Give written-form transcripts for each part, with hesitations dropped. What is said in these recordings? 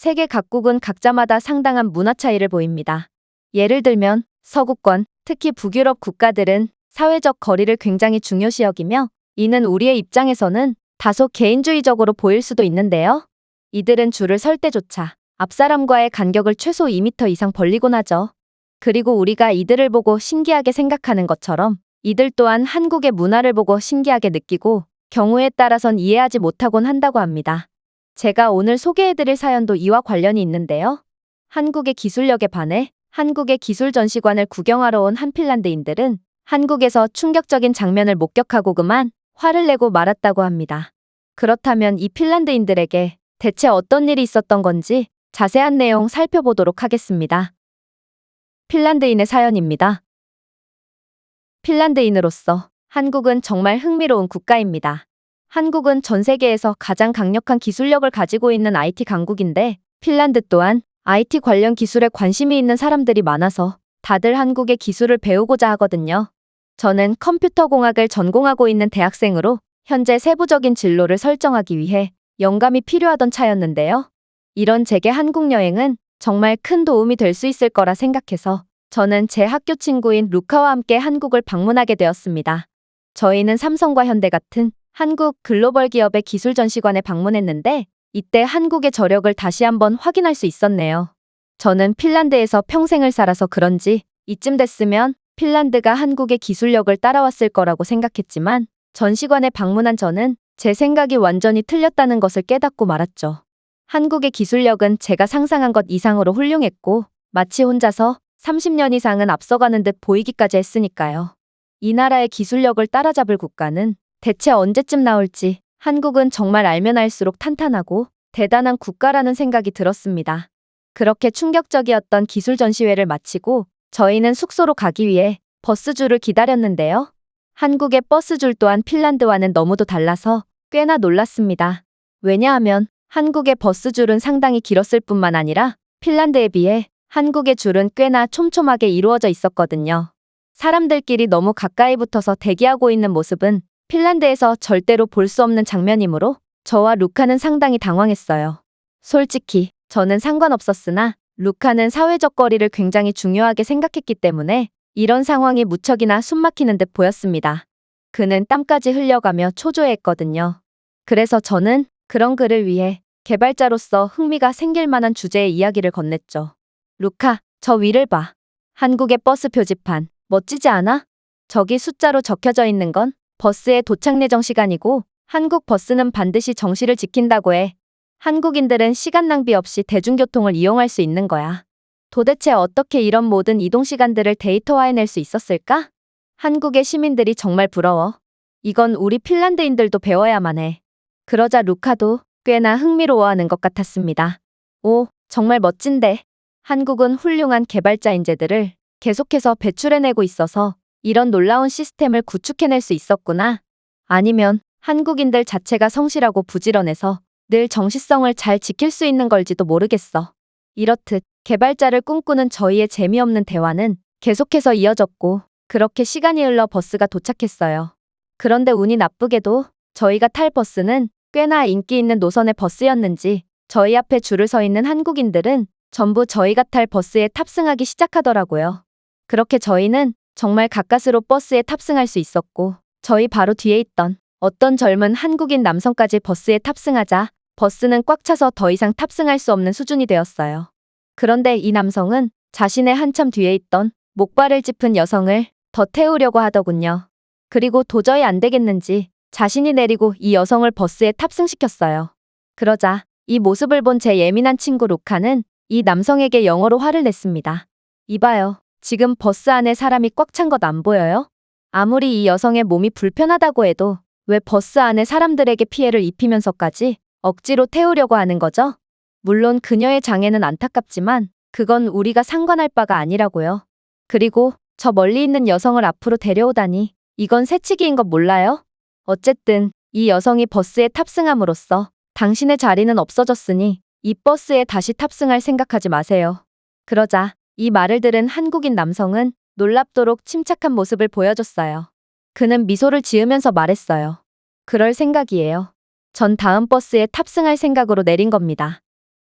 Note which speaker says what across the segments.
Speaker 1: 세계 각국은 각자마다 상당한 문화 차이를 보입니다. 예를 들면 서구권, 특히 북유럽 국가들은 사회적 거리를 굉장히 중요시 여기며 이는 우리의 입장에서는 다소 개인주의적으로 보일 수도 있는데요. 이들은 줄을 설 때조차 앞 사람과의 간격을 최소 2m 이상 벌리곤 하죠. 그리고 우리가 이들을 보고 신기하게 생각하는 것처럼 이들 또한 한국의 문화를 보고 신기하게 느끼고 경우에 따라선 이해하지 못하곤 한다고 합니다. 제가 오늘 소개해드릴 사연도 이와 관련이 있는데요. 한국의 기술력에 반해 한국의 기술 전시관을 구경하러 온 한 핀란드인들은 한국에서 충격적인 장면을 목격하고 그만 화를 내고 말았다고 합니다. 그렇다면 이 핀란드인들에게 대체 어떤 일이 있었던 건지 자세한 내용 살펴보도록 하겠습니다. 핀란드인의 사연입니다. 핀란드인으로서 한국은 정말 흥미로운 국가입니다. 한국은 전 세계에서 가장 강력한 기술력을 가지고 있는 IT 강국인데 핀란드 또한 IT 관련 기술에 관심이 있는 사람들이 많아서 다들 한국의 기술을 배우고자 하거든요. 저는 컴퓨터공학을 전공하고 있는 대학생으로 현재 세부적인 진로를 설정하기 위해 영감이 필요하던 차였는데요. 이런 제게 한국 여행은 정말 큰 도움이 될 수 있을 거라 생각해서 저는 제 학교 친구인 루카와 함께 한국을 방문하게 되었습니다. 저희는 삼성과 현대 같은 한국 글로벌 기업의 기술 전시관에 방문했는데 이때 한국의 저력을 다시 한번 확인할 수 있었네요. 저는 핀란드에서 평생을 살아서 그런지 이쯤 됐으면 핀란드가 한국의 기술력을 따라왔을 거라고 생각했지만 전시관에 방문한 저는 제 생각이 완전히 틀렸다는 것을 깨닫고 말았죠. 한국의 기술력은 제가 상상한 것 이상으로 훌륭했고 마치 혼자서 30년 이상은 앞서가는 듯 보이기까지 했으니까요. 이 나라의 기술력을 따라잡을 국가는 대체 언제쯤 나올지 한국은 정말 알면 알수록 탄탄하고 대단한 국가라는 생각이 들었습니다. 그렇게 충격적이었던 기술 전시회를 마치고 저희는 숙소로 가기 위해 버스줄을 기다렸는데요. 한국의 버스줄 또한 핀란드와는 너무도 달라서 꽤나 놀랐습니다. 왜냐하면 한국의 버스줄은 상당히 길었을 뿐만 아니라 핀란드에 비해 한국의 줄은 꽤나 촘촘하게 이루어져 있었거든요. 사람들끼리 너무 가까이 붙어서 대기하고 있는 모습은 핀란드에서 절대로 볼 수 없는 장면이므로 저와 루카는 상당히 당황했어요. 솔직히 저는 상관없었으나 루카는 사회적 거리를 굉장히 중요하게 생각했기 때문에 이런 상황이 무척이나 숨막히는 듯 보였습니다. 그는 땀까지 흘려가며 초조해했거든요. 그래서 저는 그런 그를 위해 개발자로서 흥미가 생길 만한 주제의 이야기를 건넸죠. 루카, 저 위를 봐. 한국의 버스 표지판, 멋지지 않아? 저기 숫자로 적혀져 있는 건 버스의 도착 예정 시간이고 한국 버스는 반드시 정시를 지킨다고 해. 한국인들은 시간 낭비 없이 대중교통을 이용할 수 있는 거야. 도대체 어떻게 이런 모든 이동 시간들을 데이터화해낼 수 있었을까? 한국의 시민들이 정말 부러워. 이건 우리 핀란드인들도 배워야만 해. 그러자 루카도 꽤나 흥미로워하는 것 같았습니다. 오, 정말 멋진데. 한국은 훌륭한 개발자 인재들을 계속해서 배출해내고 있어서 이런 놀라운 시스템을 구축해낼 수 있었구나. 아니면 한국인들 자체가 성실하고 부지런해서 늘 정시성을 잘 지킬 수 있는 걸지도 모르겠어. 이렇듯 개발자를 꿈꾸는 저희의 재미없는 대화는 계속해서 이어졌고 그렇게 시간이 흘러 버스가 도착했어요. 그런데 운이 나쁘게도 저희가 탈 버스는 꽤나 인기 있는 노선의 버스였는지 저희 앞에 줄을 서 있는 한국인들은 전부 저희가 탈 버스에 탑승하기 시작하더라고요. 그렇게 저희는 정말 가까스로 버스에 탑승할 수 있었고 저희 바로 뒤에 있던 어떤 젊은 한국인 남성까지 버스에 탑승하자 버스는 꽉 차서 더 이상 탑승할 수 없는 수준이 되었어요. 그런데 이 남성은 자신의 한참 뒤에 있던 목발을 짚은 여성을 더 태우려고 하더군요. 그리고 도저히 안 되겠는지 자신이 내리고 이 여성을 버스에 탑승시켰어요. 그러자 이 모습을 본 제 예민한 친구 루카는 이 남성에게 영어로 화를 냈습니다. 이봐요. 지금 버스 안에 사람이 꽉 찬 것 안 보여요? 아무리 이 여성의 몸이 불편하다고 해도 왜 버스 안에 사람들에게 피해를 입히면서까지 억지로 태우려고 하는 거죠? 물론 그녀의 장애는 안타깝지만 그건 우리가 상관할 바가 아니라고요. 그리고 저 멀리 있는 여성을 앞으로 데려오다니 이건 새치기인 것 몰라요? 어쨌든 이 여성이 버스에 탑승함으로써 당신의 자리는 없어졌으니 이 버스에 다시 탑승할 생각하지 마세요. 그러자 이 말을 들은 한국인 남성은 놀랍도록 침착한 모습을 보여줬어요. 그는 미소를 지으면서 말했어요. 그럴 생각이에요. 전 다음 버스에 탑승할 생각으로 내린 겁니다.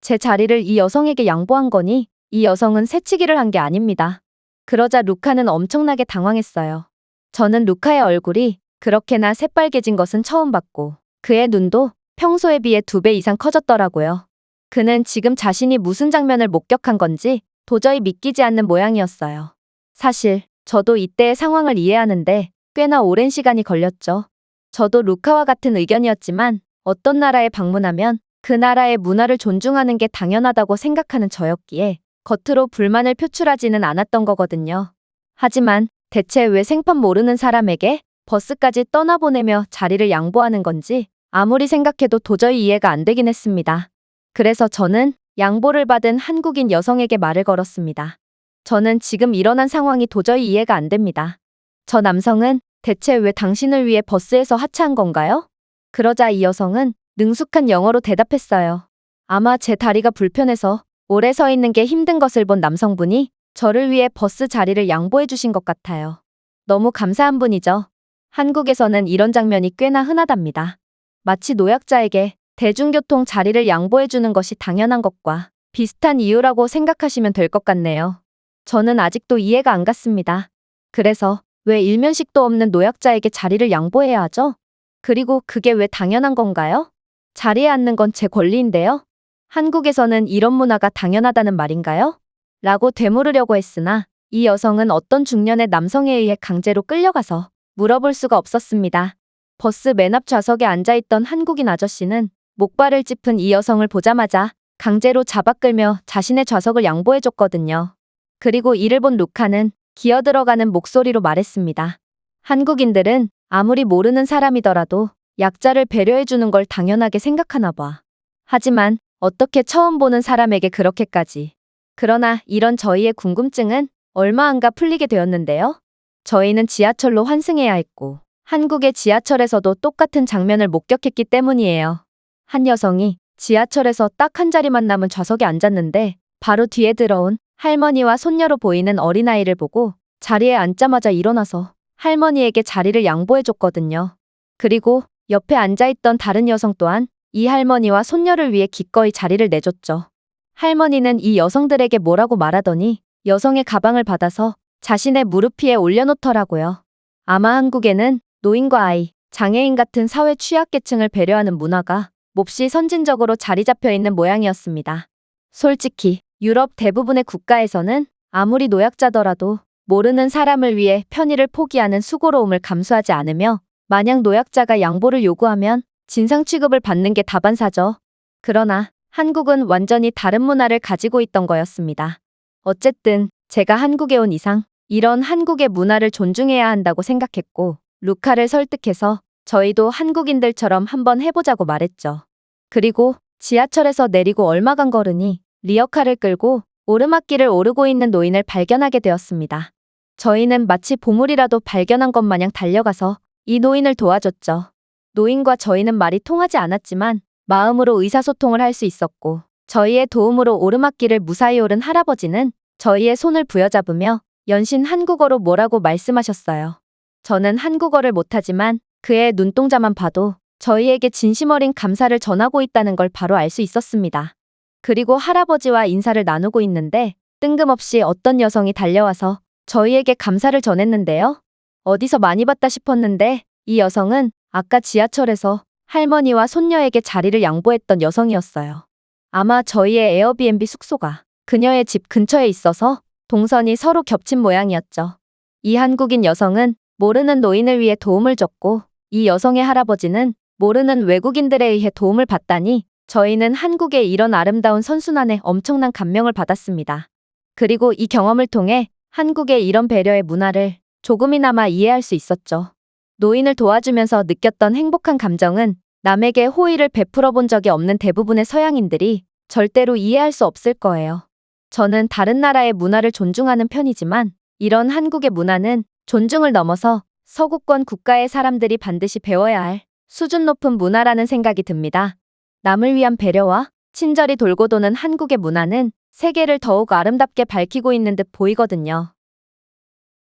Speaker 1: 제 자리를 이 여성에게 양보한 거니 이 여성은 새치기를 한 게 아닙니다. 그러자 루카는 엄청나게 당황했어요. 저는 루카의 얼굴이 그렇게나 새빨개진 것은 처음 봤고 그의 눈도 평소에 비해 2배 이상 커졌더라고요. 그는 지금 자신이 무슨 장면을 목격한 건지 도저히 믿기지 않는 모양이었어요. 사실 저도 이때의 상황을 이해하는데 꽤나 오랜 시간이 걸렸죠. 저도 루카와 같은 의견이었지만 어떤 나라에 방문하면 그 나라의 문화를 존중하는 게 당연하다고 생각하는 저였기에 겉으로 불만을 표출하지는 않았던 거거든요. 하지만 대체 왜 생판 모르는 사람에게 버스까지 떠나보내며 자리를 양보하는 건지 아무리 생각해도 도저히 이해가 안 되긴 했습니다. 그래서 저는 양보를 받은 한국인 여성에게 말을 걸었습니다. 저는 지금 일어난 상황이 도저히 이해가 안 됩니다. 저 남성은 대체 왜 당신을 위해 버스에서 하차한 건가요? 그러자 이 여성은 능숙한 영어로 대답했어요. 아마 제 다리가 불편해서 오래 서 있는 게 힘든 것을 본 남성분이 저를 위해 버스 자리를 양보해 주신 것 같아요. 너무 감사한 분이죠. 한국에서는 이런 장면이 꽤나 흔하답니다. 마치 노약자에게 대중교통 자리를 양보해 주는 것이 당연한 것과 비슷한 이유라고 생각하시면 될 것 같네요. 저는 아직도 이해가 안 갔습니다. 그래서 왜 일면식도 없는 노약자에게 자리를 양보해야 하죠? 그리고 그게 왜 당연한 건가요? 자리에 앉는 건 제 권리인데요. 한국에서는 이런 문화가 당연하다는 말인가요? 라고 되물으려고 했으나 이 여성은 어떤 중년의 남성에 의해 강제로 끌려가서 물어볼 수가 없었습니다. 버스 맨 앞 좌석에 앉아있던 한국인 아저씨는 목발을 짚은 이 여성을 보자마자 강제로 잡아 끌며 자신의 좌석을 양보해줬거든요. 그리고 이를 본 루카는 기어들어가는 목소리로 말했습니다. 한국인들은 아무리 모르는 사람이더라도 약자를 배려해주는 걸 당연하게 생각하나 봐. 하지만 어떻게 처음 보는 사람에게 그렇게까지. 그러나 이런 저희의 궁금증은 얼마 안가 풀리게 되었는데요. 저희는 지하철로 환승해야 했고 한국의 지하철에서도 똑같은 장면을 목격했기 때문이에요. 한 여성이 지하철에서 딱 한 자리만 남은 좌석에 앉았는데 바로 뒤에 들어온 할머니와 손녀로 보이는 어린아이를 보고 자리에 앉자마자 일어나서 할머니에게 자리를 양보해줬거든요. 그리고 옆에 앉아있던 다른 여성 또한 이 할머니와 손녀를 위해 기꺼이 자리를 내줬죠. 할머니는 이 여성들에게 뭐라고 말하더니 여성의 가방을 받아서 자신의 무릎 위에 올려놓더라고요. 아마 한국에는 노인과 아이, 장애인 같은 사회 취약계층을 배려하는 문화가 몹시 선진적으로 자리 잡혀 있는 모양이었습니다. 솔직히 유럽 대부분의 국가에서는 아무리 노약자더라도 모르는 사람을 위해 편의를 포기하는 수고로움을 감수하지 않으며 만약 노약자가 양보를 요구하면 진상 취급을 받는 게 다반사죠. 그러나 한국은 완전히 다른 문화를 가지고 있던 거였습니다. 어쨌든 제가 한국에 온 이상 이런 한국의 문화를 존중해야 한다고 생각했고 루카를 설득해서 저희도 한국인들처럼 한번 해보자고 말했죠. 그리고 지하철에서 내리고 얼마간 걸으니 리어카를 끌고 오르막길을 오르고 있는 노인을 발견하게 되었습니다. 저희는 마치 보물이라도 발견한 것 마냥 달려가서 이 노인을 도와줬죠. 노인과 저희는 말이 통하지 않았지만 마음으로 의사소통을 할 수 있었고 저희의 도움으로 오르막길을 무사히 오른 할아버지는 저희의 손을 부여잡으며 연신 한국어로 뭐라고 말씀하셨어요. 저는 한국어를 못하지만 그의 눈동자만 봐도 저희에게 진심 어린 감사를 전하고 있다는 걸 바로 알 수 있었습니다. 그리고 할아버지와 인사를 나누고 있는데 뜬금없이 어떤 여성이 달려와서 저희에게 감사를 전했는데요. 어디서 많이 봤다 싶었는데 이 여성은 아까 지하철에서 할머니와 손녀에게 자리를 양보했던 여성이었어요. 아마 저희의 에어비앤비 숙소가 그녀의 집 근처에 있어서 동선이 서로 겹친 모양이었죠. 이 한국인 여성은 모르는 노인을 위해 도움을 줬고 이 여성의 할아버지는 모르는 외국인들에 의해 도움을 받다니 저희는 한국의 이런 아름다운 선순환에 엄청난 감명을 받았습니다. 그리고 이 경험을 통해 한국의 이런 배려의 문화를 조금이나마 이해할 수 있었죠. 노인을 도와주면서 느꼈던 행복한 감정은 남에게 호의를 베풀어 본 적이 없는 대부분의 서양인들이 절대로 이해할 수 없을 거예요. 저는 다른 나라의 문화를 존중하는 편이지만 이런 한국의 문화는 존중을 넘어서 서구권 국가의 사람들이 반드시 배워야 할 수준 높은 문화라는 생각이 듭니다. 남을 위한 배려와 친절이 돌고 도는 한국의 문화는 세계를 더욱 아름답게 밝히고 있는 듯 보이거든요.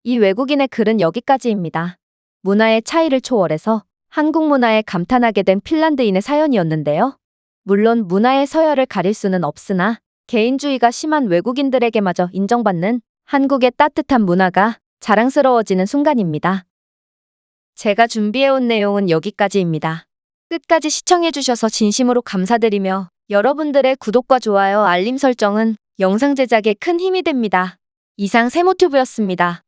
Speaker 1: 이 외국인의 글은 여기까지입니다. 문화의 차이를 초월해서 한국 문화에 감탄하게 된 핀란드인의 사연이었는데요. 물론 문화의 서열을 가릴 수는 없으나 개인주의가 심한 외국인들에게마저 인정받는 한국의 따뜻한 문화가 자랑스러워지는 순간입니다. 제가 준비해온 내용은 여기까지입니다. 끝까지 시청해주셔서 진심으로 감사드리며 여러분들의 구독과 좋아요, 알림 설정은 영상 제작에 큰 힘이 됩니다. 이상 세모튜브였습니다.